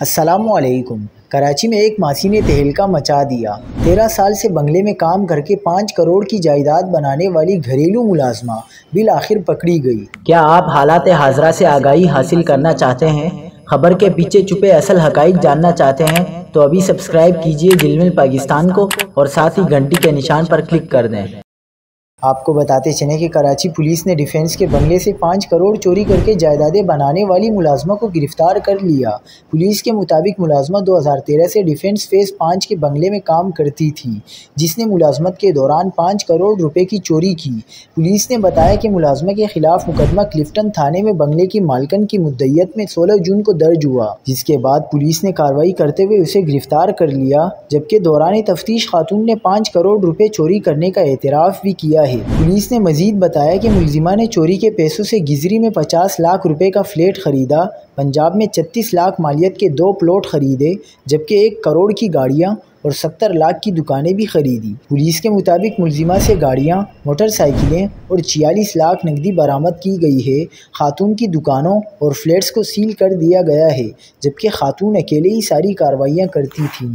السلام علیکم۔ کراچی میں ایک ماسی نے تہلکہ مچا دیا۔ 13 سال سے بنگلے میں کام کر کے 5 کروڑ کی جائیداد بنانے والی گھریلو ملازمہ بالآخر پکڑی گئی۔ کیا آپ حالات حاضرہ سے آگاہی حاصل کرنا چاہتے ہیں؟ خبر کے پیچھے چھپے اصل حقائق جاننا چاہتے ہیں تو ابھی سبسکرائب کیجئے دل مل پاکستان کو اور ساتھ ہی گھنٹی کے نشان پر کلک کر دیں۔ آپ کو بتاتے چلیں کہ کراچی پولیس نے ڈیفنس کے بنگلے سے 5 کروڑ چوری کر کے جائیدادیں بنانے والی ملازمہ کو گرفتار کر لیا۔ پولیس کے مطابق ملازمہ 2013 سے ڈیفنس فیز 5 کے بنگلے میں کام کرتی تھی، جس نے ملازمت کے دوران 5 کروڑ روپے کی چوری کی۔ پولیس نے بتایا کہ ملازمہ کے خلاف مقدمہ کلفٹن تھانے میں بنگلے کی مالکن کی مدعیت میں 16 جون کو درج ہوا، جس کے بعد پولیس نے کارروائی کرتے ہوئے اسے گرفتار کر لیا، جبکہ دوران تفتیش خاتون نے 5 کروڑ روپے چوری کرنے کا اعتراف بھی کیا ہے۔ پولیس نے مزید بتایا کہ ملزمہ نے چوری کے پیسوں سے گزری میں 50 لاکھ روپے کا فلیٹ خریدا، پنجاب میں 36 لاکھ مالیت کے 2 پلاٹ خریدے، جبکہ 1 کروڑ کی گاڑیاں اور 70 لاکھ کی دکانیں بھی خریدی۔ پولیس کے مطابق ملزمہ سے گاڑیاں، موٹر سائیکلیں اور 46 لاکھ نقدی برآمد کی گئی ہے۔ خاتون کی دکانوں اور فلیٹس کو سیل کر دیا گیا ہے، جبکہ خاتون اکیلے ہی ساری کارروائیاں کرتی تھیں۔